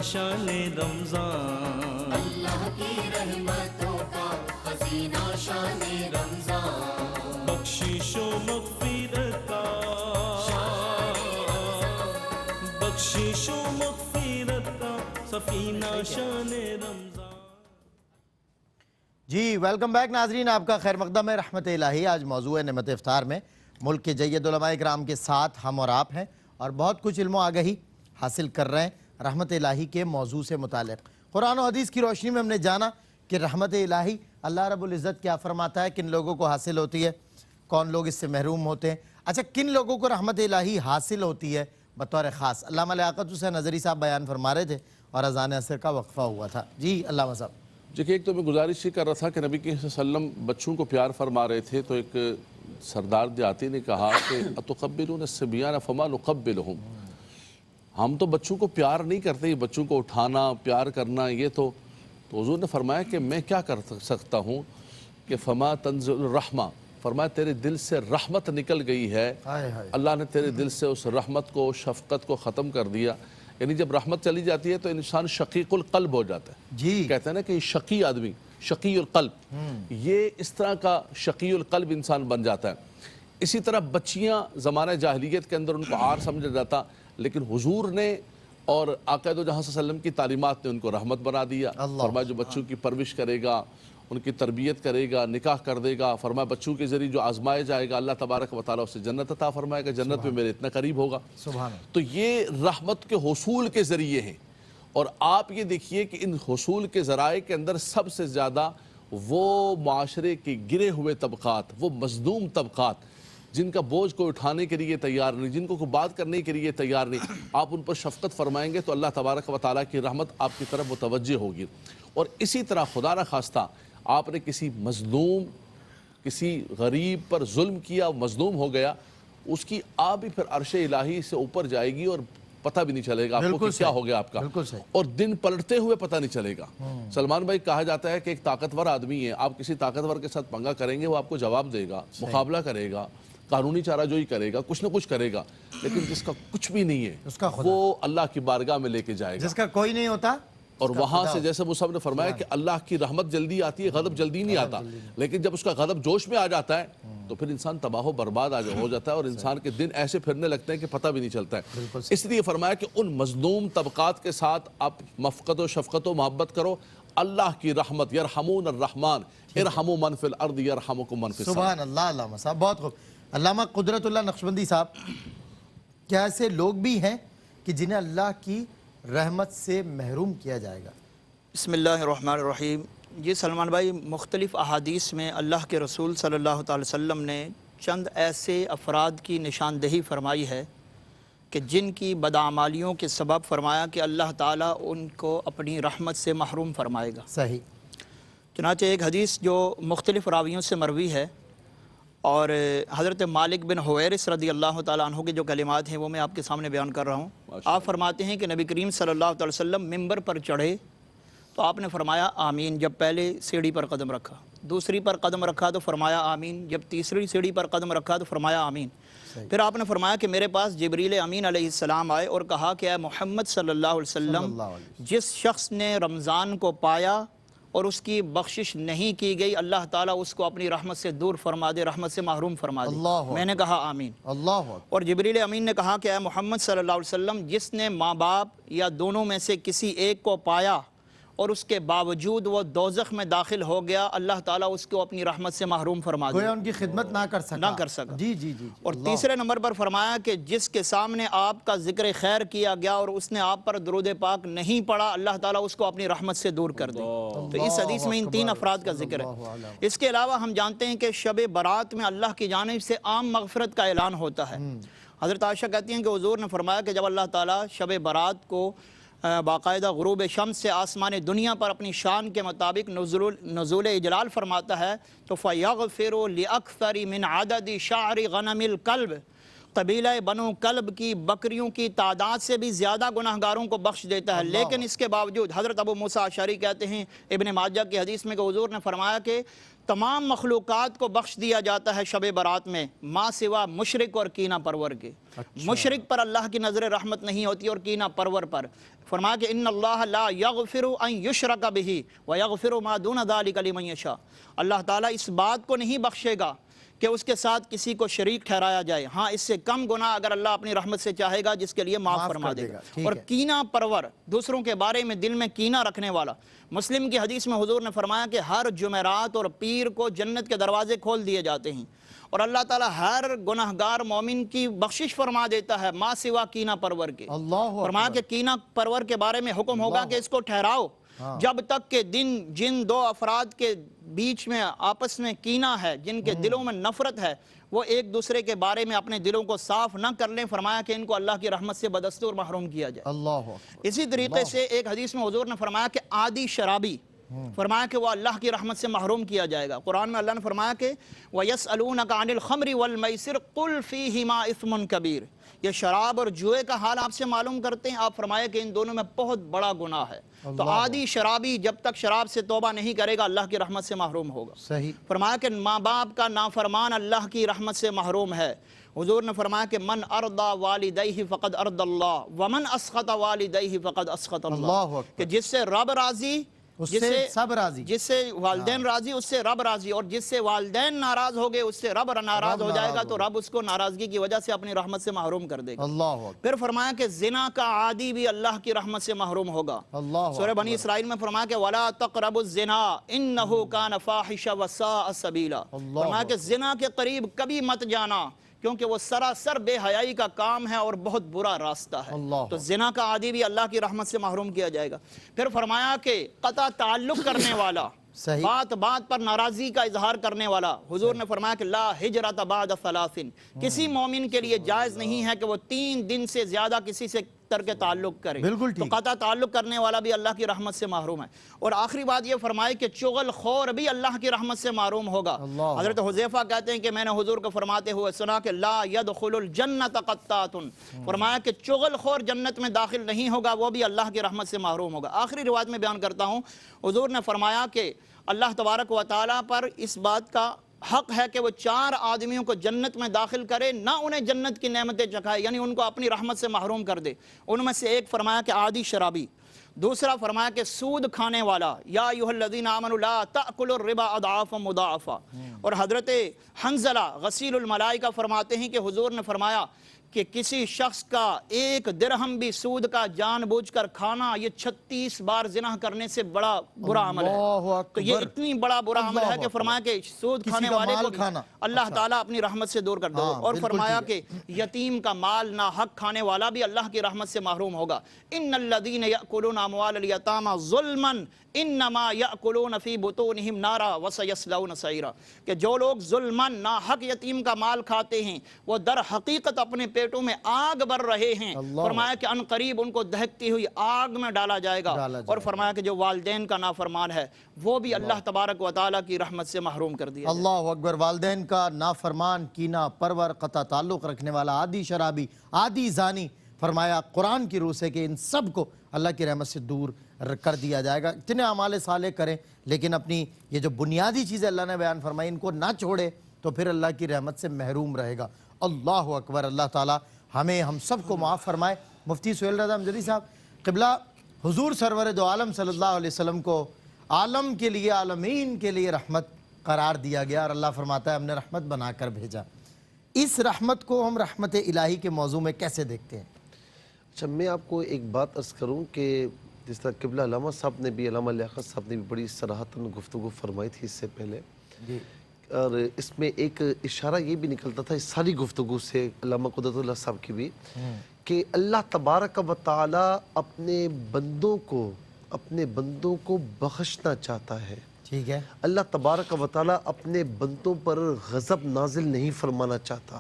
شان رمضان، اللہ کی رحمتوں کا خزینہ شان رمضان، بخشش و مغفرت کا، بخشش و مغفرت کا سفینہ شان رمضان۔ جی ویلکم بیک ناظرین، آپ کا خیر مقدم ہے رحمت الہی۔ آج موضوع ہے نعمت افطار میں ملک کے جید علماء کرام کے ساتھ ہم اور آپ ہیں اور بہت کچھ علم و آگہی حاصل کر رہے ہیں رحمت الہی کے موضوع سے متعلق۔ قرآن و حدیث کی روشنی میں ہم نے جانا کہ رحمت الہی اللہ رب العزت کیا فرماتا ہے، کن لوگوں کو حاصل ہوتی ہے، کون لوگ اس سے محروم ہوتے ہیں۔ اچھا، کن لوگوں کو رحمت الہی حاصل ہوتی ہے بطور خاص؟ علامہ لیاقت حسین نظری صاحب بیان فرما رہے تھے اور اذان عصر کا وقفہ ہوا تھا۔ جی علامہ صاحب۔ دیکھیے، ایک تو میں گزارش یہ کر رہا تھا کہ نبی صلی اللہ علیہ وسلم بچوں کو پیار فرما رہے تھے، تو ایک سردار دیہاتی نے کہا کہ اتقبلون الصبیان فما نقبلہم، ہم تو بچوں کو پیار نہیں کرتے، یہ بچوں کو اٹھانا پیار کرنا یہ تو حضور نے فرمایا کہ میں کیا کر سکتا ہوں کہ فما تنزل الرحمہ، فرمایا تیرے دل سے رحمت نکل گئی ہے، اللہ نے تیرے دل سے اس رحمت کو شفقت کو ختم کر دیا۔ یعنی جب رحمت چلی جاتی ہے تو انسان شقیق القلب ہو جاتا ہے۔ جی کہتے ہیں نا کہ شقی آدمی، شقی القلب، یہ اس طرح کا شقی القلب انسان بن جاتا ہے۔ اسی طرح بچیاں زمانہ جاہلیت کے اندر ان کو عار سمجھا جاتا، لیکن حضور نے اور آقا دو جہاں صلی اللہ علیہ وسلم کی تعلیمات نے ان کو رحمت بنا دیا۔ فرمایا جو بچوں کی پرورش کرے گا، ان کی تربیت کرے گا، نکاح کر دے گا، فرمایا بچوں کے ذریعے جو آزمائے جائے گا اللہ تبارک و تعالیٰ اسے جنت عطا فرمائے گا، جنت میں میرے اتنا قریب ہوگا۔ سبحان اللہ۔ تو یہ رحمت کے حصول کے ذریعے ہیں، اور آپ یہ دیکھیے کہ ان حصول کے ذرائع کے اندر سب سے زیادہ وہ معاشرے کے گرے ہوئے طبقات، وہ مظلوم طبقات جن کا بوجھ کو اٹھانے کے لیے تیار نہیں، جن کو کوئی بات کرنے کے لیے تیار نہیں، آپ ان پر شفقت فرمائیں گے تو اللہ تبارک و تعالیٰ کی رحمت آپ کی طرف متوجہ ہوگی۔ اور اسی طرح خدا نہ خواستہ آپ نے کسی مظلوم، کسی غریب پر ظلم کیا، مظلوم ہو گیا، اس کی آپ بھی پھر عرش الہی سے اوپر جائے گی اور پتہ بھی نہیں چلے گا آپ کو کہ کیا ہو گیا آپ کا، اور دن پلٹتے ہوئے پتہ نہیں چلے گا۔ سلمان بھائی، کہا جاتا ہے کہ ایک طاقتور آدمی ہے، آپ کسی طاقتور کے ساتھ پنگا کریں گے، وہ آپ کو جواب دے گا، مقابلہ کرے گا، قانونی چارہ جوئی کرے گا، کچھ نہ کچھ کرے گا، لیکن جس کا کچھ بھی نہیں ہے وہ اللہ کی بارگاہ میں لے کے جائے گا، جس کا کوئی نہیں ہوتا، اور وہاں سے جیسے مصعب نے فرمایا کہ اللہ کی رحمت جلدی آتی ہے، غضب جلدی نہیں آتا، لیکن جب اس کا غضب جوش میں آ جاتا ہے تو پھر انسان تباہ و برباد ہو جاتا ہے، اور انسان کے دن ایسے پھرنے لگتے ہیں کہ پتہ بھی نہیں چلتا ہے۔ اس لیے فرمایا کہ ان مظلوم طبقات کے ساتھ آپ مفقت و شفقت و محبت کرو، اللہ کی رحمت، یرحمون الرحمن ارحموا من فی الارض یرحمکم من فی السماء۔ سبحان اللہ۔ علامہ صاحب بہت خوب۔ علامہ قدرت اللہ نقشبندی صاحب، کیا ایسے لوگ بھی ہیں کہ جنہیں اللہ کی رحمت سے محروم کیا جائے گا؟ بسم اللہ الرحمن الرحیم۔ جی سلمان بھائی، مختلف احادیث میں اللہ کے رسول صلی اللہ تعالی وسلم نے چند ایسے افراد کی نشاندہی فرمائی ہے کہ جن کی بدعمالیوں کے سبب فرمایا کہ اللہ تعالیٰ ان کو اپنی رحمت سے محروم فرمائے گا۔ صحیح۔ چنانچہ ایک حدیث جو مختلف راویوں سے مروی ہے، اور حضرت مالک بن حویرث رضی اللہ تعالیٰ عنہ کے جو کلمات ہیں وہ میں آپ کے سامنے بیان کر رہا ہوں۔ آپ فرماتے ہیں کہ نبی کریم صلی اللہ علیہ وسلم ممبر پر چڑھے تو آپ نے فرمایا آمین جب پہلے سیڑھی پر قدم رکھا، دوسری پر قدم رکھا تو فرمایا آمین، جب تیسری سیڑھی پر قدم رکھا تو فرمایا آمین۔ پھر آپ نے فرمایا کہ میرے پاس جبریل امین علیہ السلام آئے اور کہا کہ اے محمد صلی اللہ علیہ وسلم، جس شخص نے رمضان کو پایا اور اس کی بخشش نہیں کی گئی، اللہ تعالیٰ اس کو اپنی رحمت سے دور فرما دے، رحمت سے محروم فرما دے۔ میں نے کہا آمین۔ اور جبریل امین نے کہا کہ اے محمد صلی اللہ علیہ وسلم، جس نے ماں باپ یا دونوں میں سے کسی ایک کو پایا اور اس کے باوجود وہ دوزخ میں داخل ہو گیا، اللہ تعالیٰ اس کو اپنی رحمت سے محروم فرما دے، گویا ان کی خدمت نہ کر سکا۔ جی جی جی۔ اور تیسرے نمبر پر فرمایا کہ جس کے سامنے آپ کا ذکر خیر کیا گیا اور اس نے آپ پر درود پاک نہیں پڑھا، اللہ تعالیٰ اس کو اپنی رحمت سے دور کر دے۔ تو اس حدیث میں ان تین افراد کا ذکر ہے۔ اس کے علاوہ ہم جانتے ہیں کہ شب برات میں اللہ کی جانب سے عام مغفرت کا اعلان ہوتا ہے۔ حضرت عائشہ کہتی ہیں کہ حضور نے فرمایا کہ جب اللہ تعالیٰ شب برات کو باقاعدہ غروب شمس سے آسمان دنیا پر اپنی شان کے مطابق نزول اجلال فرماتا ہے تو فَيَغْفِرُ لِأَكْثَرِ مِنْ عَدَدِ شَعْرِ غَنَمِ الْقَلْبِ، قبیلہ بنو کلب کی بکریوں کی تعداد سے بھی زیادہ گناہگاروں کو بخش دیتا ہے، لیکن اس کے باوجود حضرت ابو موسیٰ اشعری کہتے ہیں ابن ماجہ کی حدیث میں کہ حضور نے فرمایا کہ تمام مخلوقات کو بخش دیا جاتا ہے شب برات میں ما سوا مشرک اور کینہ پرور کے۔ مشرک پر اللہ کی نظر رحمت نہیں ہوتی اور کینہ پرور پر۔ فرمایا کہ ان اللہ لا یغفر ان یشرک بہ ویغفر ما دون ذلک لمن یشاء، اللہ تعالیٰ اس بات کو نہیں بخشے گا کہ اس کے ساتھ کسی کو شریک ٹھہرایا جائے، ہاں اس سے کم گناہ اگر اللہ اپنی رحمت سے چاہے گا جس کے لیے معاف فرما دے گا۔ اور کینہ پرور، دوسروں کے بارے میں دل میں کینہ رکھنے والا، مسلم کی حدیث میں حضور نے فرمایا کہ ہر جمعرات اور پیر کو جنت کے دروازے کھول دیے جاتے ہیں اور اللہ تعالیٰ ہر گناہگار مومن کی بخشش فرما دیتا ہے ما سوا کینہ پرور کے۔ فرمایا کہ کینہ پرور کے بارے میں حکم ہوگا کہ اس کو ٹھہراؤ جب تک کہ جن دو افراد کے بیچ میں آپس میں کینہ ہے، جن کے دلوں میں نفرت ہے، وہ ایک دوسرے کے بارے میں اپنے دلوں کو صاف نہ کر لیں۔ فرمایا کہ ان کو اللہ کی رحمت سے بدستور محروم کیا جائے۔ اسی طریقے سے ایک حدیث میں حضور نے فرمایا کہ عادی شرابی، فرمایا کہ وہ اللہ کی رحمت سے محروم کیا جائے گا۔ قرآن میں اللہ نے فرمایا کہ وَيَسْأَلُونَكَ عَنِ الْخَمْرِ وَالْمَيْسِرِ قُلْ فِيهِمَا إِثْمٌ كَبِيرٌ، یہ شراب اور جوئے کا حال آپ سے معلوم کرتے ہیں، آپ فرمایا کہ ان دونوں میں بہت بڑا گناہ ہے۔ تو عادی شرابی جب تک شراب سے توبہ نہیں کرے گا اللہ کی رحمت سے محروم ہوگا۔ صحیح۔ فرمایا کہ ماں باپ کا نافرمان اللہ کی رحمت سے محروم ہے۔ حضور نے فرمایا کہ من ارضى والدیہ فقد ارضى اللہ ومن اسخط والدیہ فقد اسخط اللہ، کہ جس سے رب راضی اس سے سب راضی، جس سے والدین راضی اس سے رب راضی، اور جس سے والدین ناراض ہو گئے اس سے رب ناراض ہو جائے گا، تو رب اس کو ناراضگی کی وجہ سے اپنی رحمت سے محروم کر دے گا۔ پھر فرمایا کہ زنا کا عادی بھی اللہ کی رحمت سے محروم ہوگا۔ سورہ بنی اسرائیل میں فرمایا کہ وَلَا تَقْرَبُوا الزِّنَا إِنَّهُ كَانَ فَاحِشًا وَسَاءَ سَبِيلًا، فرمایا کہ زنا کے قریب کبھی مت جانا کیونکہ وہ سراسر بے حیائی کا کام ہے اور بہت برا راستہ ہے۔ تو زنا کا عادی بھی اللہ کی رحمت سے محروم کیا جائے گا۔ پھر فرمایا کہ قطع تعلق کرنے والا، بات بات پر ناراضی کا اظہار کرنے والا، حضور نے فرمایا کہ لا ہجرت بعد ثلاث، کسی مومن کے لیے جائز نہیں ہے کہ وہ 3 دن سے زیادہ کسی سے ترک تعلق کرے۔ تو قطع تعلق کرنے والا بھی اللہ کی رحمت سے محروم ہے۔ اور آخری بات یہ فرمائی کہ چغل خور بھی اللہ کی رحمت سے محروم ہوگا۔ حضرت حذیفہ کہتے ہیں کہ میں نے حضور کو فرماتے ہوئے سنا کہ لا يدخل الجنت قطات، فرمایا کہ چغل خور جنت میں داخل نہیں ہوگا، وہ بھی اللہ کی رحمت سے محروم ہوگا۔ آخری روایت میں بیان کرتا ہوں، حضور نے فرمایا کہ اللہ تبارک و تعالیٰ پر اس بات کا حق ہے کہ وہ 4 آدمیوں کو جنت میں داخل کرے، نہ انہیں جنت کی نعمتیں چکھائے، یعنی ان کو اپنی رحمت سے محروم کر دے۔ ان میں سے ایک فرمایا کہ عادی شرابی، دوسرا فرمایا کہ سود کھانے والا، یا ایھا الذین آمنوا لا تأکلوا الربا اضعافا مضاعفا، اور حضرت حنظلہ غسیل الملائکہ فرماتے ہیں کہ حضور نے فرمایا کہ کسی شخص کا 1 درہم بھی سود کا جان بوجھ کر کھانا یہ 36 بار زنا کرنے سے بڑا برا عمل ہے۔ تو یہ اتنی بڑا برا عمل ہے کہ فرمایا کہ سود کھانے والے کو اللہ تعالیٰ اپنی رحمت سے دور کر دے، اور فرمایا کہ یتیم کا مال ناحق کھانے والا بھی اللہ کی رحمت سے محروم ہوگا۔ ان الذین یأکلون اموال الیتامی ظلما انما یأکلون فی بطونہم نارا وسیصلون سعیرا، کہ جو لوگ ظلماً ناحق یتیم کا مال کھاتے ہیں وہ در حقیقت اپنے پیٹوں میں آگ بر رہے ہیں۔ فرمایا کہ ان قریب ان کو دہکتی ہوئی آگ میں ڈالا جائے گا، اور فرمایا کہ جو والدین کا نافرمان ہے وہ بھی اللہ تبارک و تعالیٰ کی رحمت سے محروم کر دیا۔ اللہ اکبر۔ والدین کا نافرمان، کینہ پرور، قطع تعلق رکھنے والا، عادی شرابی، عادی زانی، فرمایا قرآن کی روح سے کہ ان سب کو اللہ کی رحمت سے دور کر دیا جائے گا۔ اتنے اعمال صالح کریں لیکن اپنی یہ جو بنیادی چیزیں اللہ نے بیان فرمائی ان کو نہ چھوڑے تو پھر اللہ کی رحمت سے محروم رہے گا۔ اللہ اکبر۔ اللہ تعالی ہمیں ہم سب کو معاف فرمائے۔ مفتی سہیل رضا امجدی صاحب، قبلہ حضور سرور دو عالم صلی اللہ علیہ وسلم کو عالم کے لیے، عالمین کے لیے رحمت قرار دیا گیا، اور اللہ فرماتا ہے ہم نے رحمت بنا کر بھیجا۔ اس رحمت کو ہم رحمت الہی کے موضوع میں کیسے دیکھتے ہیں؟ اچھا، میں آپ کو ایک بات عرض کروں کہ جس طرح قبلہ علامہ صاحب نے بھی، علامہ لیاقت صاحب نے بھی بڑی صراحتاً گفتگو فرمائی تھی اس سے پہلے، اور اس میں ایک اشارہ یہ بھی نکلتا تھا اس ساری گفتگو سے، علامہ قدرت اللہ صاحب کی بھی، کہ اللہ تبارک و تعالی اپنے بندوں کو بخشنا چاہتا ہے۔ ٹھیک ہے۔ اللہ تبارک و تعالی اپنے بندوں پر غضب نازل نہیں فرمانا چاہتا،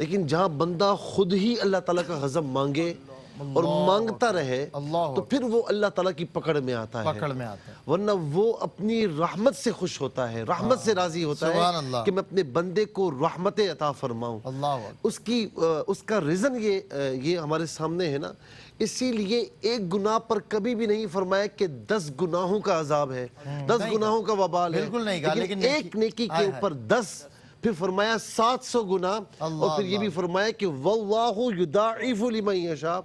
لیکن جہاں بندہ خود ہی اللہ تعالیٰ کا غضب مانگے اور مانگتا رہے اللہ تو پھر وہ اللہ تعالیٰ کی پکڑ میں آتا ہے، پکڑ میں آتا ہے۔ ورنہ وہ اپنی رحمت سے خوش ہوتا ہے، رحمت سے راضی ہوتا سبحان ہے اللہ۔ کہ میں اپنے بندے کو رحمت عطا فرماؤں۔ اللہ اکبر۔ اس کا ریزن یہ ہمارے سامنے ہے نا، اسی لیے ایک گناہ پر کبھی بھی نہیں فرمایا کہ 10 گناہوں کا عذاب ہے، 10 گناہوں کا وبال ہے، بالکل نہیں کہا، لیکن ایک نیکی کے اوپر 10، پھر فرمایا 700 گناہ، اور پھر یہ بھی فرمایا کہ واللہ یضاعف لمن یشاء،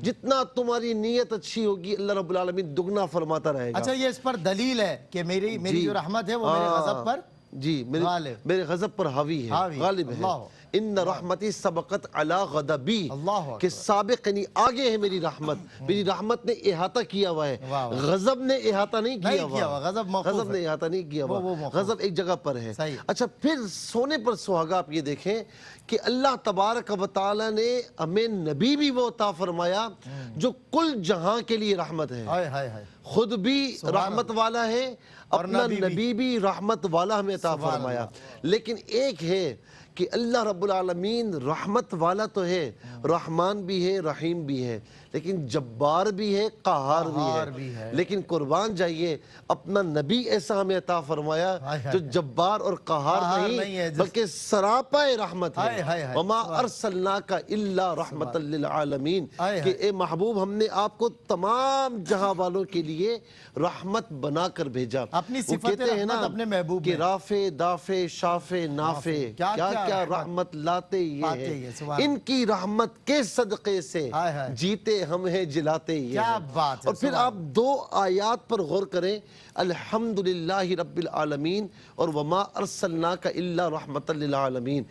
جتنا تمہاری نیت اچھی ہوگی اللہ رب العالمین دگنا فرماتا رہے گا۔ اچھا یہ اس پر دلیل ہے کہ میری جو رحمت ہے وہ میرے غضب پر جی میرے غضب پر حاوی ہے، غالب ہے۔ ان رحمتی سبقت علی غضبی، کہ سابق یعنی آگے ہے میری رحمت، میری رحمت نے احاطہ کیا ہوا ہے، غضب نے احاطہ نہیں کیا ہوا، غضب نے احاطہ نہیں کیا ہوا، غضب ایک جگہ پر ہے۔ اچھا پھر سونے پر سہاگا آپ یہ دیکھیں کہ اللہ تبارک و تعالی نے ہمیں نبی بھی وہ عطا فرمایا جو کل جہاں کے لیے رحمت ہے، خود بھی رحمت والا ہے، اپنا نبی بھی رحمت والا ہمیں عطا فرمایا۔ لیکن ایک ہے کہ اللہ رب العالمین رحمت والا تو ہے، رحمان بھی ہے، رحیم بھی ہے، لیکن جبار بھی ہے، قہار بھی ہے۔ لیکن قربان جائیے اپنا نبی ایسا ہمیں عطا فرمایا جو جبار اور قہار نہیں بلکہ سراپا رحمت ہے۔ وما ارسلناک الا رحمتا للعالمین، کہ اے محبوب ہم نے آپ کو تمام جہاں والوں کے لیے رحمت بنا کر بھیجا۔ اپنی صفت رحمت اپنے محبوب کہ رافع دافع شافع نافع، کیا رحمت لاتے یہ ہے، ان کی رحمت کے صدقے سے جیتے ہم ہیں جلاتے یہ ہے۔ اور پھر آپ 2 آیات پر غور کریں، الحمدللہ رب العالمین اور وما ارسلناک الا رحمت للعالمین،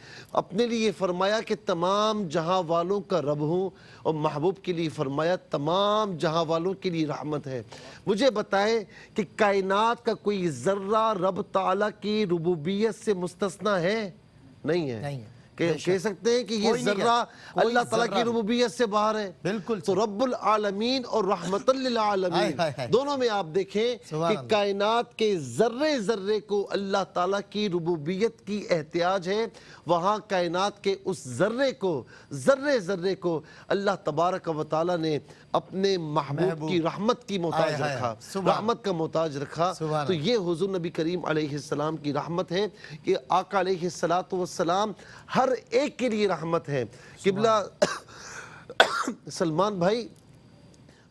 اپنے لیے فرمایا کہ تمام جہاں والوں کا رب ہوں، اور محبوب کے لیے فرمایا تمام جہاں والوں کے لیے رحمت ہے۔ مجھے بتائیں کہ کائنات کا کوئی ذرہ رب تعالیٰ کی ربوبیت سے مستثنی ہے؟ نہیں ہے۔ کہہ سکتے ہیں کہ یہ ذرہ اللہ تعالیٰ کی ربوبیت سے باہر ہے؟ بالکل۔ تو رب العالمین اور رحمت للعالمین دونوں میں آپ دیکھیں کہ کائنات کے ذرے ذرے کو اللہ تعالیٰ کی ربوبیت کی احتیاج ہے، وہاں کائنات کے اس ذرے کو اللہ تبارک و تعالیٰ نے اپنے محبوب کی رحمت کی محتاج رکھا، رحمت کا محتاج رکھا۔ تو یہ حضور نبی کریم علیہ السلام کی رحمت ہے کہ آقا علیہ السلام ہر ایک کے لیے رحمت ہے۔ قبلہ سلمان بھائی،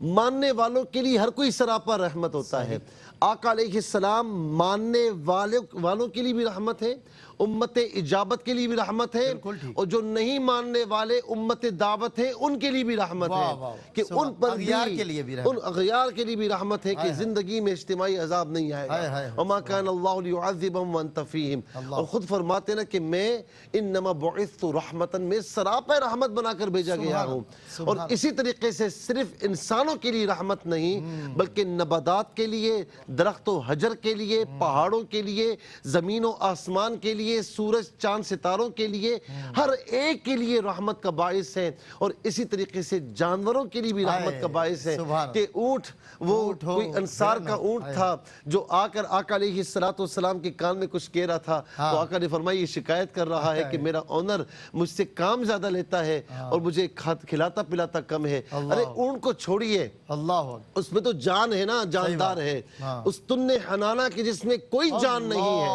ماننے والوں کے لیے ہر کوئی سراپا رحمت ہوتا ہے۔ آقا علیہ السلام ماننے والوں کے لیے بھی رحمت ہے، امت اجابت کے لیے بھی رحمت ہے، اور جو نہیں ماننے والے امت دعوت ہے ان کے لیے بھی رحمت ہے، کہ ان پر بھی ان اغیار کے لیے بھی رحمت ہے کہ زندگی میں اجتماعی عذاب نہیں آئے گا۔ وما کان اللہ لیعذبہم وانت فیہم، اور خود فرماتے نا کہ میں انما بعثت رحمتا، میں سراپا رحمت بنا کر بھیجا گیا ہوں۔ اور اسی طریقے سے صرف انسانوں کے لیے رحمت نہیں بلکہ نباتات کے لیے، درخت و حجر کے لیے، پہاڑوں کے لیے، زمین و آسمان کے لیے، سورج چاند ستاروں کے لیے، ہر ایک کے لیے رحمت کا باعث ہے۔ اور اسی طریقے سے جانوروں کے لیے بھی رحمت کا باعث ہے کہ اونٹ، وہ کوئی انصار کا اونٹ تھا جو آ کر آقا علیہ السلام کے کان میں کچھ کہہ رہا تھا، تو آقا نے فرمایا یہ شکایت کر رہا ہے کہ میرا اونر مجھ سے کام زیادہ لیتا ہے اور مجھے کھلاتا پلاتا کم ہے۔ ارے اونٹ کو چھوڑیے، اس میں تو جان ہے نا، جاندار ہے، اس تن حنانہ کے جس میں کوئی جان نہیں ہے،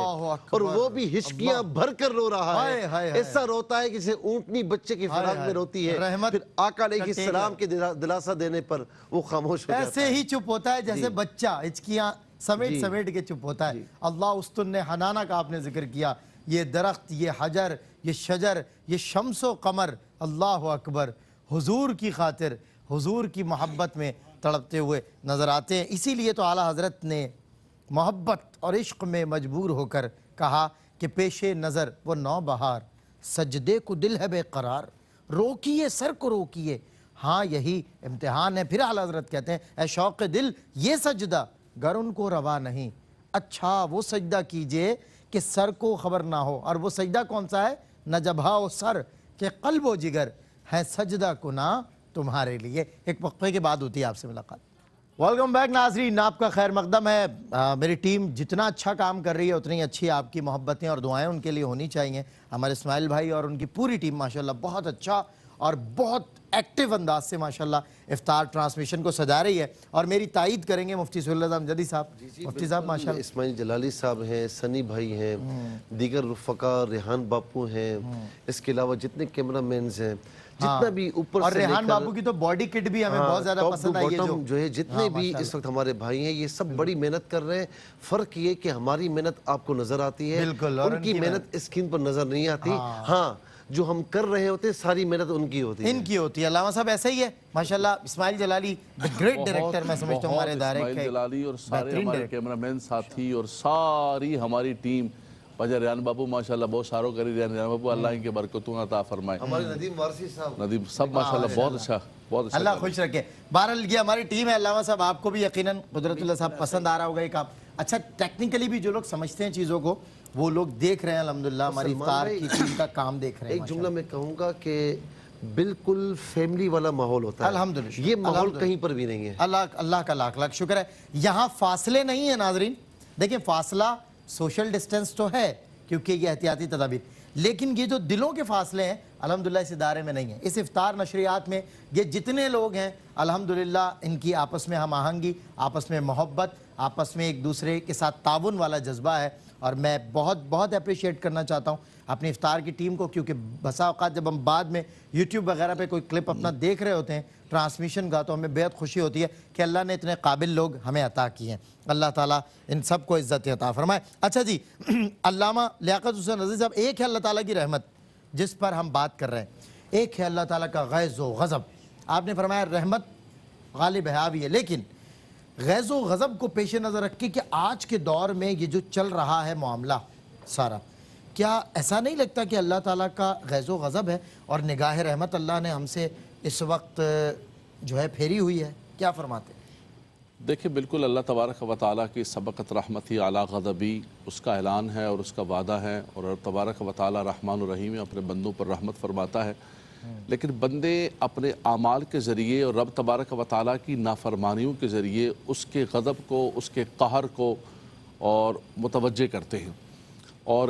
اور وہ بھی ہچکیاں بھر کر رو رہا ہے، ایسا روتا ہے کہ جسے اونٹنی بچے کی فراق میں روتی ہے۔ پھر آقا علیہ السلام کے دلاسا دینے پر وہ خاموش ہو جاتا ہے، ایسے ہی چپ ہوتا ہے جیسے بچہ ہچکیاں سمیٹ کے چپ ہوتا ہے۔ اللہ اس تن حنانہ کا آپ نے ذکر کیا، یہ درخت، یہ حجر، یہ شجر، یہ شمس و قمر، اللہ اکبر، حضور کی خاطر، حضور کی محبت میں تڑپتے ہوئے نظر آتے ہیں۔ اسی لیے تو اعلیٰ حضرت نے محبت اور عشق میں مجبور ہو کر کہا کہ پیش نظر وہ نو بہار، سجدے کو دل ہے بے قرار، روکیے سر کو روکیے، ہاں یہی امتحان ہے۔ پھر اعلیٰ حضرت کہتے ہیں اے شوق دل یہ سجدہ گر ان کو روا نہیں، اچھا وہ سجدہ کیجئے کہ سر کو خبر نہ ہو۔ اور وہ سجدہ کون سا ہے؟ نہ جبہا و سر کہ قلب و جگر ہے سجدہ کنا تمہارے لیے۔ ایک وقفے کے بعد ہوتی ہے آپ سے ملاقات۔ ویلکم بیک ناظرین، آپ کا خیر مقدم ہے۔ میری ٹیم جتنا اچھا کام کر رہی ہے اتنی اچھی آپ کی محبتیں اور دعائیں ان کے لیے ہونی چاہیے۔ ہمارے اسماعیل بھائی اور ان کی پوری ٹیم ماشاءاللہ بہت اچھا اور بہت ایکٹیو انداز سے ماشاءاللہ افطار ٹرانسمیشن کو سجا رہی ہے، اور میری تائید کریں گے مفتی سہیل رضا امجدی صاحب۔ مفتی صاحب ماشاءاللہ اسماعیل جلالی صاحب ہیں، سنی بھائی ہیں، دیگر رفقا، ریحان باپو ہیں، اس کے علاوہ جتنے کیمرہ مینز ہیں، جتنا بھی اوپر اور سے لے ریحان کر بابو کی تو باڈی کٹ بھی ہمیں بہت زیادہ ٹاپ پسند ٹو آئی ہے، باٹم جو ہے جتنے بھی اس وقت ہمارے بھائی ہیں یہ سب بڑی محنت کر رہے ہیں۔ فرق یہ کہ ہماری محنت آپ کو نظر آتی ہے، بالکل، اور ان کی محنت اسکرین پر نظر نہیں آتی۔ ہاں جو ہم کر رہے ہوتے ہیں ساری محنت ان کی ہوتی ہے، ان کی ہوتی ہے۔ علامہ صاحب ایسا ہی ہے ماشاءاللہ، اسماعیل جلالی دی گریٹ ڈائریکٹر میں سمجھتا ہوں ہمارے ادارے اسماعیل کے جلالی اور سارے بہترین ہمارے ڈائریکٹر۔ کیمرہ مین ساتھی اور ساری ہماری ٹیم، وجہ ریحان بابو ماشاءاللہ بہت ساروں کری ریحان بابو، اللہ ان کے برکتوں عطا فرمائے، ہمارے ندیم وارسی صاحب، ندیم سب ماشاءاللہ بہت اچھا بہت اچھا۔ اللہ خوش رکھے۔ بہرحال یہ ہماری ٹیم ہے، علامہ صاحب آپ کو بھی یقیناً قدرت اللہ صاحب پسند آ رہا ہوگا یہ کام۔ اچھا ٹیکنیکلی بھی جو لوگ سمجھتے ہیں چیزوں کو وہ لوگ دیکھ رہے ہیں الحمدللہ، ہماری افطار کی ٹیم کا کام دیکھ رہے ہیں۔ ایک جملہ میں کہوں گا کہ بالکل فیملی والا ماحول ہوتا ہے، الحمدللہ، یہ ماحول کہیں پر بھی نہیں ہے۔ اللہ کا لاکھ لاکھ شکر ہے۔ یہاں فاصلے نہیں ہیں ناظرین، دیکھیں فاصلہ سوشل ڈسٹنس تو ہے کیونکہ یہ احتیاطی تدابیر، لیکن یہ جو دلوں کے فاصلے ہیں الحمدللہ اس ادارے میں نہیں ہیں۔ اس افطار نشریات میں یہ جتنے لوگ ہیں الحمدللہ ان کی آپس میں ہم آہنگی، آپس میں محبت، آپس میں ایک دوسرے کے ساتھ تعاون والا جذبہ ہے، اور میں بہت بہت اپریشیٹ کرنا چاہتا ہوں اپنی افطار کی ٹیم کو، کیونکہ بسا اوقات جب ہم بعد میں یوٹیوب وغیرہ پہ کوئی کلپ اپنا دیکھ رہے ہوتے ہیں ٹرانسمیشن کا، تو ہمیں بہت خوشی ہوتی ہے کہ اللہ نے اتنے قابل لوگ ہمیں عطا کیے ہیں۔ اللہ تعالیٰ ان سب کو عزت عطا فرمائے۔ اچھا جی، علامہ لیاقت حسین رضوی صاحب، ایک ہے اللہ تعالیٰ کی رحمت جس پر ہم بات کر رہے ہیں، ایک ہے اللہ تعالیٰ کا غیظ و غضب۔ آپ نے فرمایا رحمت غالب ہے، حاوی ہے، لیکن غیظ و غضب کو پیش نظر رکھ کے کہ آج کے دور میں یہ جو چل رہا ہے معاملہ سارا، کیا ایسا نہیں لگتا کہ اللہ تعالیٰ کا غیظ و غضب ہے اور نگاہ رحمت اللہ نے ہم سے اس وقت جو ہے پھیری ہوئی ہے؟ کیا فرماتے ہیں؟ دیکھیں بالکل اللہ تبارک و تعالیٰ کی سبقت رحمتی اعلیٰ غضبی اس کا اعلان ہے اور اس کا وعدہ ہے، اور اللہ تبارک و تعالیٰ رحمان الرحیم اپنے بندوں پر رحمت فرماتا ہے، لیکن بندے اپنے اعمال کے ذریعے اور رب تبارک و تعالیٰ کی نافرمانیوں کے ذریعے اس کے غضب کو، اس کے قہر کو اور متوجہ کرتے ہیں۔ اور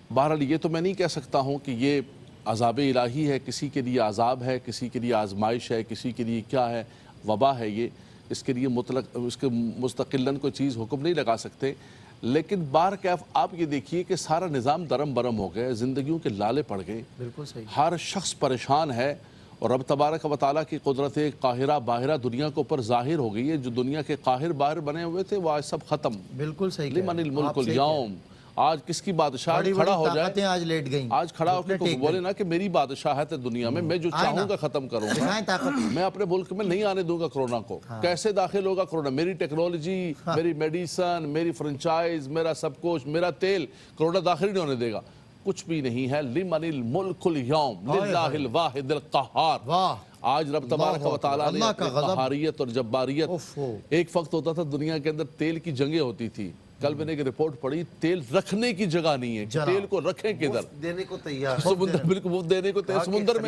بہرحال یہ تو میں نہیں کہہ سکتا ہوں کہ یہ عذاب الہی ہے، کسی کے لیے عذاب ہے، کسی کے لیے آزمائش ہے، کسی کے لیے کیا ہے، وبا ہے، یہ اس کے لیے مطلق اس کے مستقلاً کوئی چیز حکم نہیں لگا سکتے، لیکن بہرکیف آپ یہ دیکھیے کہ سارا نظام درم برم ہو گئے، زندگیوں کے لالے پڑ گئے، بالکل صحیح۔ ہر شخص پریشان ہے، اور رب تبارک و تعالیٰ کی قدرت قاہرہ باہرہ دنیا کے اوپر ظاہر ہو گئی ہے۔ جو دنیا کے قاہر باہر بنے ہوئے تھے وہ آج سب ختم۔ بالکل صحیح کہہ لمن رہے ہیں، الملک آپ صحیح کہہ رہے ہیں۔ اليوم، آج کس کی بادشاہ بڑی کھڑا ہو بڑی جائے، طاقتیں آج لیٹ گئیں، آج کھڑا ہو کے گھٹنے ٹیک بولے گئیں۔ نا کہ میری بادشاہت ہے دنیا میں جو آئے نا۔ چاہوں گا ختم کروں گا، دکھائیں طاقت۔ میں اپنے ملک میں نہیں آنے دوں گا کرونا کو۔ کیسے داخل ہوگا کرونا؟ میری ٹیکنالوجی، میری میڈیسن، میری فرنچائز، میرا سب کچھ، میرا تیل، کرونا داخل نہیں ہونے دے گا۔ کچھ بھی نہیں ہے۔ لمن الملک اليوم للہ الواحد القہار۔ واہ، آج رب تبارک و تعالیٰ نے اللہ کا اپنی غضب، قہاریت اور جباریت، ایک وقت ہوتا تھا دنیا کے اندر تیل کی جنگیں ہوتی تھی، کل میں نے ایک رپورٹ پڑھی، تیل رکھنے کی جگہ نہیں ہے، تیل کو رکھیں کدھر؟ دینے کو تیار، سمندر، بالکل وہ دینے کو تیل، سمندر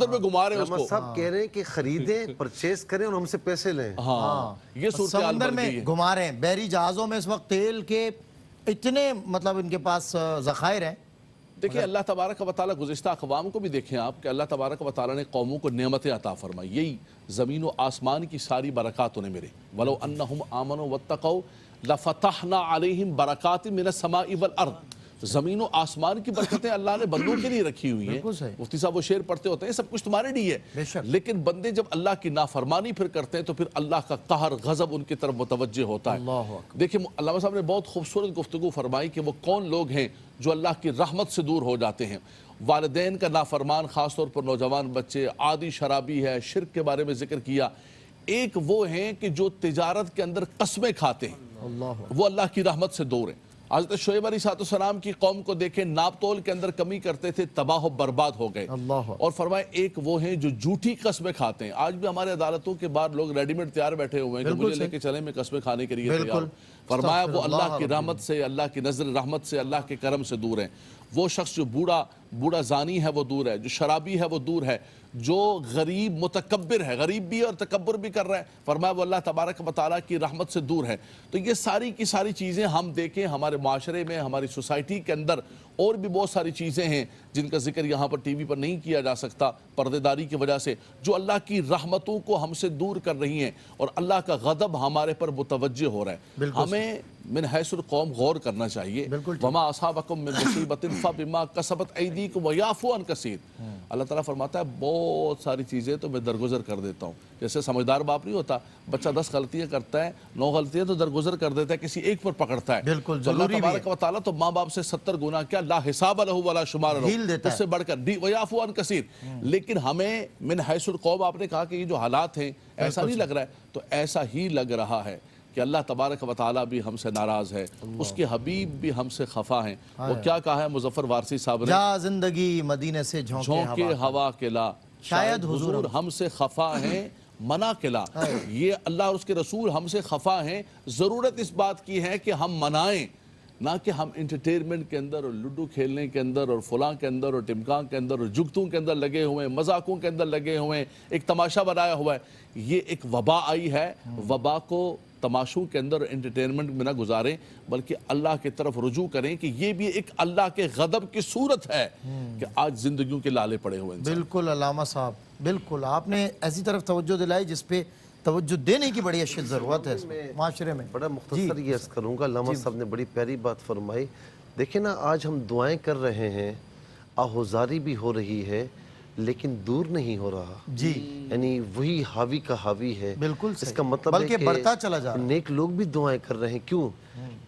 میں گھما رہے ہیں اس علامہ کو۔ صاحب کہہ رہے ہیں کہ خریدیں، پرچیز کریں اور ہم سے پیسے لیں۔ ہاں یہ صورتحال سمندر بن میں گئی ہے۔ گھما رہے ہیں، بحری جہازوں میں اس وقت تیل کے اتنے مطلب ان کے پاس ذخائر ہیں۔ دیکھیں اللہ تبارک و تعالیٰ گزشتہ اقوام کو بھی دیکھیں آپ کہ اللہ تبارک و تعالیٰ نے قوموں کو نعمتیں عطا فرمائی، یہی زمین و آسمان کی ساری برکات انہیں ملے۔ وَلَوْ أَنَّهُمْ آمَنُوا وَاتَّقَوْا لَفَتَحْنَا عَلَيْهِمْ بَرَكَاتٍ مِنَ السَّمَاءِ وَالْأَرْضِ۔ زمین و آسمان کی برکتیں اللہ نے بندوں کے لیے رکھی ہوئی ہیں۔ مفتی صاحب وہ شعر پڑھتے ہوتے ہیں سب کچھ تمہارے لیے ہے، لیکن بندے جب اللہ کی نافرمانی پھر کرتے ہیں تو پھر اللہ کا قہر غضب ان کی طرف متوجہ ہوتا ہے۔ دیکھیں علامہ صاحب نے بہت خوبصورت گفتگو فرمائی کہ وہ کون لوگ ہیں جو اللہ کی رحمت سے دور ہو جاتے ہیں۔ والدین کا نافرمان، خاص طور پر نوجوان بچے، عادی شرابی ہے، شرک کے بارے میں ذکر کیا۔ ایک وہ ہیں کہ جو تجارت کے اندر قسمیں کھاتے ہیں، وہ اللہ کی رحمت سے دور ہیں۔ حضرت شعیب علیہ السلام کی قوم کو دیکھیں، ناپ تول کے اندر کمی کرتے تھے، تباہ و برباد ہو گئے۔ اور فرمائے ایک وہ ہیں جو جھوٹی قسمیں کھاتے ہیں۔ آج بھی ہمارے عدالتوں کے بعد لوگ ریڈی میڈ تیار بیٹھے ہوئے ہیں کہ مجھے لے کے چلیں، میں قسمیں کھانے کے لیے تیار ہوں۔ فرمایا وہ اللہ کی رحمت سے، اللہ کی نظر رحمت سے، اللہ کے کرم سے دور ہیں۔ وہ شخص جو بوڑھا زانی ہے وہ دور ہے، جو شرابی ہے وہ دور ہے، جو غریب متکبر ہے، غریب بھی اور تکبر بھی کر رہا ہے، فرمایا وہ اللہ تبارک و تعالیٰ کی رحمت سے دور ہے۔ تو یہ ساری کی ساری چیزیں ہم دیکھیں ہمارے معاشرے میں، ہماری سوسائٹی کے اندر اور بھی بہت ساری چیزیں ہیں جن کا ذکر یہاں پر ٹی وی پر نہیں کیا جا سکتا پردے داری کی وجہ سے، جو اللہ کی رحمتوں کو ہم سے دور کر رہی ہیں اور اللہ کا غضب ہمارے پر متوجہ ہو رہا ہے۔ ہمیں من حیث القوم غور کرنا چاہیے۔ وما اصابکم من مصیبت فبما کسبت ایدیکم ویعفو عن کثیر۔ اللہ تعالیٰ فرماتا ہے بہت ساری چیزیں تو میں درگزر کر دیتا ہوں۔ جیسے سمجھدار باپ نہیں ہوتا، بچہ 10 غلطیاں کرتا ہے، 9 غلطیاں تو درگزر کر دیتا ہے، کسی ایک پر پکڑتا ہے۔ بالکل تو اللہ ضروری بھی ہے۔ تبارک و تعالیٰ تو ماں باپ سے 70 گناہ کیا لا حساب لہ ولا شمار لہ، ڈھیل دیتا ہے، اس سے بڑھ کر ویعفو عن کثیر۔ لیکن ہمیں من حیث القوم آپ نے کہا کہ یہ جو حالات ہیں ایسا نہیں لگ رہا ہے، تو ایسا ہی لگ رہا ہے کہ اللہ تبارک و تعالیٰ بھی ہم سے ناراض ہے، اس کے حبیب بھی ہم سے خفا ہیں۔ وہ کیا کہا ہے مظفر وارسی صاحب نے؟ جا زندگی مدینے سے جھونکے ہوا کے لا، شاید حضور ہم سے خفا ہیں منع کے لا۔ یہ اللہ اور اس کے رسول ہم سے خفا ہیں، ضرورت اس بات کی ہے کہ ہم منائیں، نہ کہ ہم انٹرٹینمنٹ کے اندر اور لڈو کھیلنے کے اندر اور فلاں کے اندر اور ٹمکاں کے اندر اور جگتوں کے اندر لگے ہوئے ہیں، مذاقوں کے اندر لگے ہوئے ہیں، ایک تماشا بنایا ہوا ہے۔ یہ ایک وبا آئی ہے، وبا کو تماشوں کے اندر اور انٹرٹینمنٹ میں نہ گزاریں، بلکہ اللہ کی طرف رجوع کریں کہ یہ بھی ایک اللہ کے غضب کی صورت ہے کہ آج زندگیوں کے لالے پڑے ہوئے ہیں۔ بالکل علامہ صاحب، بالکل آپ نے ایسی طرف توجہ دلائی جس پہ توجہ دینے کی بڑی اشد ضرورت ہے اس میں معاشرے میں۔ بڑا مختصر یہ عرض کروں گا، علامہ صاحب نے بڑی پیاری بات فرمائی۔ دیکھیں نا، آج ہم دعائیں کر رہے ہیں، آہوزاری بھی ہو رہی ہے، لیکن دور نہیں ہو رہا۔ جی یعنی وہی حاوی کا حاوی ہے۔ بالکل اس صحیح، کا مطلب ہے بلکہ کہ بڑھتا چلا جا رہا ہے۔ نیک لوگ بھی دعائیں کر رہے ہیں۔ کیوں؟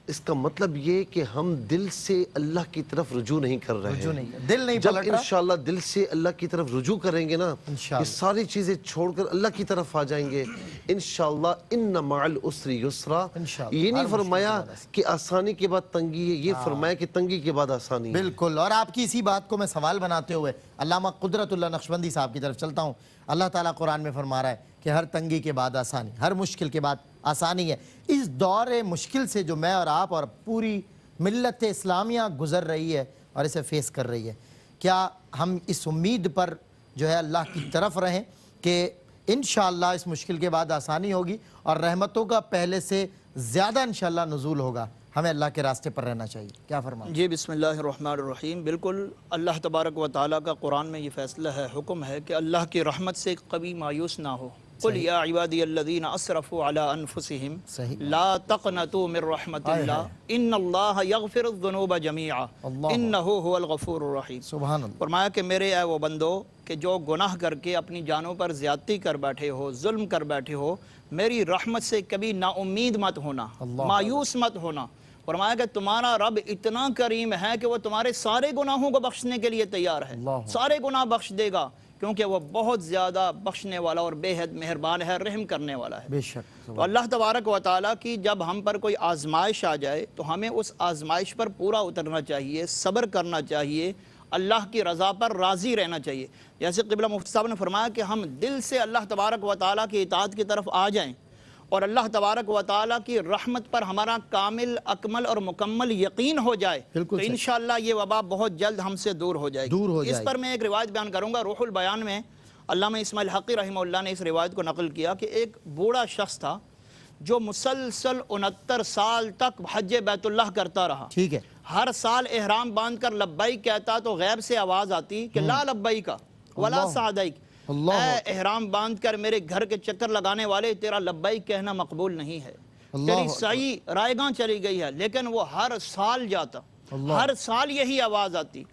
اس کا مطلب یہ کہ ہم دل سے اللہ کی طرف رجوع نہیں کر رہے رجوع ہیں۔ نہیں، دل نہیں جب پلٹ رہا۔ انشاءاللہ دل سے اللہ کی طرف رجوع کریں گے نا، یہ ساری چیزیں چھوڑ کر اللہ کی طرف آ جائیں گے انشاءاللہ۔ ان مع العسر یسرا۔ یہ نہیں فرمایا کہ آسانی کے بعد تنگی ہے، یہ فرمایا کہ تنگی کے بعد آسانی ہے۔ بالکل، اور آپ کی اسی بات کو میں سوال بناتے ہوئے علامہ قدرت اللہ نقشبندی صاحب کی طرف چلتا ہوں۔ اللہ تعالیٰ قرآن میں فرما رہا ہے کہ ہر تنگی کے بعد آسانی، ہر مشکل کے بعد آسانی ہے۔ اس دور مشکل سے جو میں اور آپ اور پوری ملت اسلامیہ گزر رہی ہے اور اسے فیس کر رہی ہے، کیا ہم اس امید پر جو ہے اللہ کی طرف رہیں کہ انشاءاللہ اس مشکل کے بعد آسانی ہوگی اور رحمتوں کا پہلے سے زیادہ انشاءاللہ نزول ہوگا؟ ہمیں اللہ کے راستے پر رہنا چاہیے، کیا فرمائیں؟ جی بسم اللہ الرحمن الرحیم۔ بالکل اللہ تبارک و تعالیٰ کا قرآن میں یہ فیصلہ ہے، حکم ہے کہ اللہ کی رحمت سے کبھی مایوس نہ ہو۔ قل یا عبادی الذین اسرفوا علی انفسہم لا تقنطوا من رحمت اللہ ان اللہ یغفر الذنوب جمیعا انہ هو الغفور الرحیم۔ سبحان اللہ۔ فرمایا کہ میرے اے وہ بندو کہ جو گناہ کر کے اپنی جانوں پر زیادتی کر بیٹھے ہو، ظلم کر بیٹھے ہو، میری رحمت سے کبھی نا امید مت ہونا، مایوس مت ہونا۔ فرمایا کہ تمہارا رب اتنا کریم ہے کہ وہ تمہارے سارے گناہوں کو بخشنے کے لیے تیار ہے، سارے گناہ بخش دے گا، کیونکہ وہ بہت زیادہ بخشنے والا اور بے حد مہربان ہے، رحم کرنے والا ہے۔ بے شک۔ تو اللہ تبارک و تعالیٰ کی جب ہم پر کوئی آزمائش آ جائے تو ہمیں اس آزمائش پر پورا اترنا چاہیے، صبر کرنا چاہیے، اللہ کی رضا پر راضی رہنا چاہیے۔ جیسے قبلہ مفتی صاحب نے فرمایا کہ ہم دل سے اللہ تبارک و تعالیٰ کی اطاعت کی طرف آ جائیں اور اللہ تبارک و تعالیٰ کی رحمت پر ہمارا کامل اکمل اور مکمل یقین ہو جائے تو انشاءاللہ یہ وبا بہت جلد ہم سے دور ہو جائے گی۔ اس پر میں ایک روایت بیان کروں گا۔ روح البیان میں علامہ اسماعیل حقی رحمہ اللہ نے اس روایت کو نقل کیا کہ ایک بوڑھا شخص تھا جو مسلسل 69 سال تک حج بیت اللہ کرتا رہا۔ ٹھیک ہے۔ ہر سال احرام باندھ کر لبیک کہتا تو غیب سے آواز آتی کہ لا لبیک ولا سعدیک، اے احرام باندھ کر میرے گھر کے چکر لگانے والے، تیرا لبیک کہنا مقبول نہیں ہے، تیری سعی رائے گاں چلی گئی ہے۔ لیکن وہ ہر سال جاتا، ہر سال یہی آواز آتی۔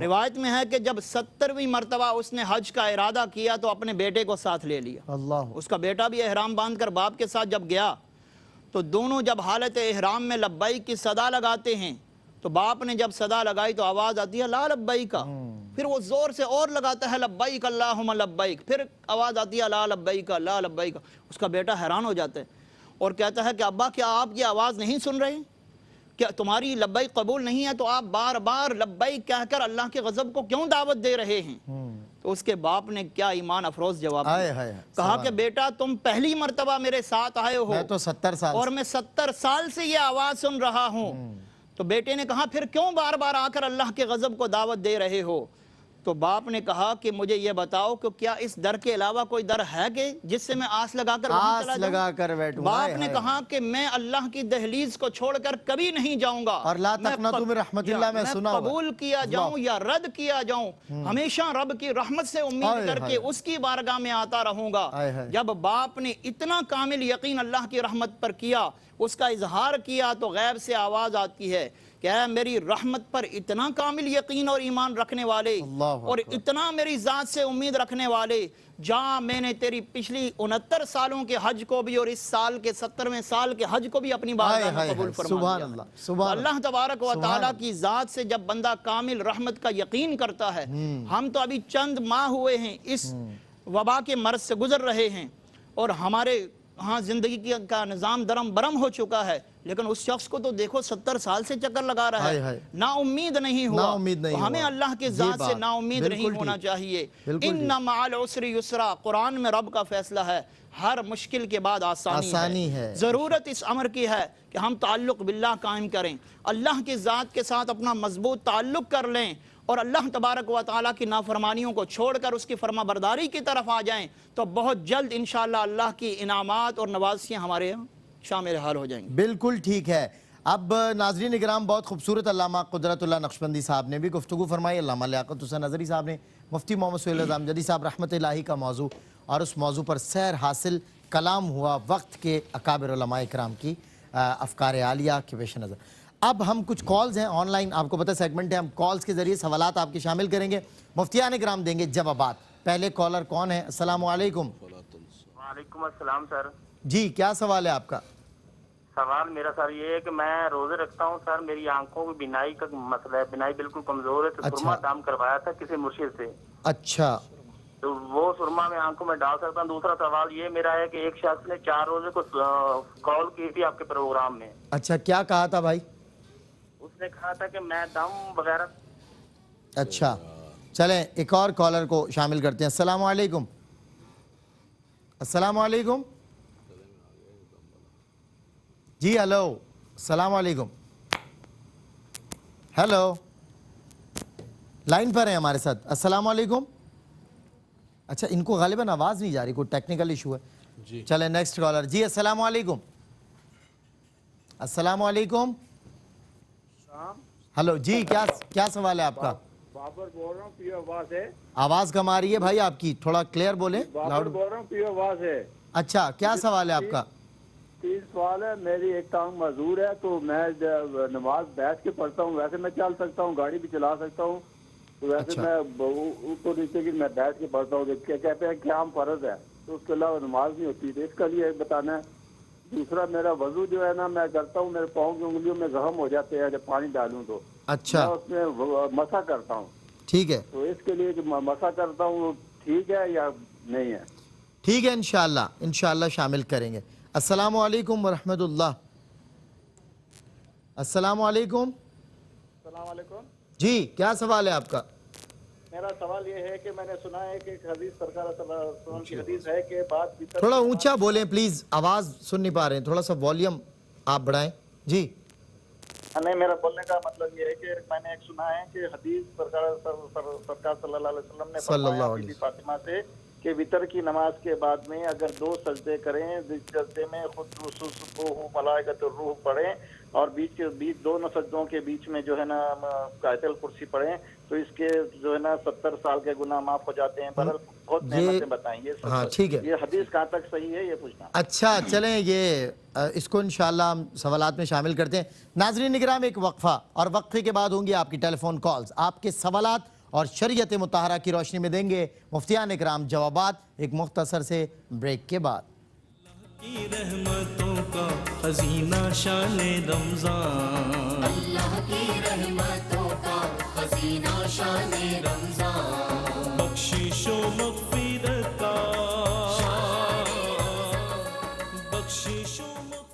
روایت میں ہے کہ جب 70ویں مرتبہ اس نے حج کا ارادہ کیا تو اپنے بیٹے کو ساتھ لے لیا۔ اس کا بیٹا بھی احرام باندھ کر باپ کے ساتھ جب گیا تو دونوں جب حالت احرام میں لبیک کی صدا لگاتے ہیں تو باپ نے جب صدا لگائی تو آواز آتی ہے لا لبیک، پھر وہ زور سے اور لگاتا ہے لبیک اللہم لبیک، پھر آواز آتی ہے لا لبیک لا لبیک۔ اس کا بیٹا حیران ہو جاتا ہے اور کہتا ہے کہ ابا کیا آپ یہ آواز نہیں سن رہے؟ کیا تمہاری لبیک قبول نہیں ہے تو آپ بار بار لبیک کہہ کر اللہ کے غضب کو کیوں دعوت دے رہے ہیں؟ تو اس کے باپ نے کیا ایمان افروز جواب دیا، کہا کہ بیٹا تم پہلی مرتبہ میرے ساتھ آئے ہو میں تو 70 سال اور میں 70 سال سے یہ آواز سن رہا ہوں، تو بیٹے نے کہا پھر کیوں بار بار آ کر اللہ کے غضب کو دعوت دے رہے ہو؟ تو باپ نے کہا کہ مجھے یہ بتاؤ کہ کیا اس در کے علاوہ کوئی در ہے کہ جس سے میں آس لگا کر وہاں چلا آس جاؤں؟ لگا کر بیٹھوں. باپ نے کہا کہ میں اللہ کی دہلیز کو چھوڑ کر کبھی نہیں جاؤں گا. اور لا تقنطوا من رحمت اللہ میں سنا ہوا. قبول کیا جاؤں یا رد کیا جاؤں، ہمیشہ رب کی رحمت سے امید کر کے اس کی بارگاہ میں آتا رہوں گا. جب باپ نے اتنا کامل یقین اللہ کی رحمت پر کیا، اس کا اظہار کیا، تو غیب سے آواز آتی ہے کہ اے میری رحمت پر اتنا کامل یقین اور ایمان رکھنے والے اور اتنا میری ذات سے امید رکھنے والے، جہاں میں نے تیری پچھلی 69 سالوں کے حج کو بھی اور اس سال کے 70ویں سال کے حج کو بھی اپنی بارگاہ میں قبول فرما سبحان لیا. اللہ، تو سبحان اللہ تبارک و تعالیٰ کی ذات سے جب بندہ کامل رحمت کا یقین کرتا ہے. ہم تو ابھی چند ماہ ہوئے ہیں اس وبا کے مرض سے گزر رہے ہیں اور ہمارے ہاں زندگی کا نظام درم برم ہو چکا ہے، لیکن اس شخص کو تو دیکھو 70 سال سے چکر لگا رہا ہے، نا امید نہیں ہوا. تو ہمیں اللہ کے ذات سے نا امید نہیں ہونا چاہیے. ان مع العسر یسرا، قرآن میں رب کا فیصلہ ہے، ہر مشکل کے بعد آسانی ہے. ضرورت اس امر کی ہے کہ ہم تعلق باللہ قائم کریں، اللہ کی ذات کے ساتھ اپنا مضبوط تعلق کر لیں اور اللہ تبارک و تعالیٰ کی نافرمانیوں کو چھوڑ کر اس کی فرما برداری کی طرف آ جائیں تو بہت جلد انشاءاللہ اللہ کی انعامات اور نوازشیاں ہمارے شامل حال ہو جائیں گی. بالکل ٹھیک ہے. اب ناظرین اکرام، بہت خوبصورت علامہ قدرت اللہ نقشبندی صاحب نے بھی گفتگو فرمائی، علامہ لیاقت حسین نظری صاحب نے، مفتی محمد سہیل رضا امجدی صاحب، رحمت الہی کا موضوع اور اس موضوع پر سیر حاصل کلام ہوا وقت کے اکابر علماء اکرام کی افکار عالیہ کے پیش نظر. اب ہم کچھ کالز ہیں آن لائن، آپ کو پتہ سیگمنٹ ہے، ہم کالز کے ذریعے سوالات آپ کے شامل کریں گے، مفتیان اکرام دیں گے جوابات. پہلے کالر کون ہے؟ السلام علیکم. وعلیکم السلام سر. جی کیا سوال ہے آپ کا؟ سوال میرا سر یہ ہے کہ میں روزے رکھتا ہوں سر، میری آنکھوں کی بینائی کا مسئلہ ہے، بینائی بالکل کمزور ہے، تو سرما دام کروایا تھا کسی مرشد سے. اچھا، تو وہ سرما میں آنکھوں میں ڈال سکتا ہوں. دوسرا سوال یہ میرا ہے کہ ایک شخص نے 4 روزے کو کال کی تھی آپ کے پروگرام میں. اچھا کیا کہا تھا بھائی؟ اس نے کہا تھا کہ میں دم وغیرہ. اچھا چلیں ایک اور کالر کو شامل کرتے ہیں. السلام علیکم. السلام علیکم. جی ہلو، السلام علیکم. ہیلو، لائن پر ہیں ہمارے ساتھ. السلام علیکم. اچھا ان کو غالباً آواز نہیں جا رہی، کوئی ٹیکنیکل ایشو ہے. چلیں نیکسٹ کالر. جی السلام علیکم. السلام علیکم. ہلو جی، کیا سوال ہے آپ کا؟ بابر بول رہا ہوں، پیو آواز ہے. آواز کم آ رہی ہے بھائی آپ کی، تھوڑا کلیئر بولیں. بابر بول رہا ہوں، پیو آواز ہے. اچھا کیا سوال ہے آپ کا؟ 3 سوال ہے. میری ایک ٹانگ معذور ہے تو میں نماز بیٹھ کے پڑھتا ہوں. ویسے میں چل سکتا ہوں، گاڑی بھی چلا سکتا ہوں، تو ویسے میں اوپر نیچے کی میں بیٹھ کے پڑھتا ہوں. کہتے ہیں قیام فرض ہے تو اس کے علاوہ نماز نہیں ہوتی، تو اس کا لیے بتانا ہے. دوسرا میرا وضو جو ہے نا میں کرتا ہوں، میرے پاؤں کی انگلیوں میں زخم ہو جاتے ہیں جب پانی ڈالوں تو. اچھا میں اس میں مسح کرتا ہوں. ٹھیک ہے، تو اس کے لیے جو مسح کرتا ہوں وہ ٹھیک ہے یا نہیں ہے؟ ٹھیک ہے، انشاءاللہ شامل کریں گے. السلام علیکم ورحمۃ اللہ. السلام علیکم. السلام علیکم. جی کیا سوال ہے آپ کا؟ میرا سوال یہ ہے کہ میں نے سنا ہے کہ ایک حدیث سرکار صلی اللہ علیہ وسلم کی حدیث ہے کہ بات تھوڑا اونچا بولیں پلیز، آواز سن نہیں پا رہے ہیں، تھوڑا سا والیوم آپ بڑھائیں. جی نہیں، میرا بولنے کا مطلب یہ ہے کہ میں نے ایک سنا ہے کہ حدیث سرکار صلی اللہ علیہ وسلم نے فرمایا بی بی فاطمہ سے کہ وتر کی نماز کے بعد میں اگر 2 سجدے کریں، سجدے میں خود ملائکۃ الروح پڑھیں اور بیچ 2 سجدوں کے بیچ میں جو ہے نا آیت الکرسی پڑھیں تو اس کے جو ہے نا 70 سال کے گناہ معاف ہو جاتے ہیں. بہت نعمتیں بتائیں. ہاں ٹھیک ہے، یہ حدیث کہاں تک صحیح ہے یہ پوچھنا. اچھا چلیں یہ اس کو انشاءاللہ ہم سوالات میں شامل کرتے ہیں. ناظرین اکرام ایک وقفہ، اور وقفے کے بعد ہوں گی آپ کی ٹیلی فون کالز. آپ کے سوالات اور شریعت مطہرہ کی روشنی میں دیں گے مفتیان اکرام جوابات ایک مختصر سے بریک کے بعد. کی رحمتوں کا خزینہ شان رمضان، اللہ کی رحمت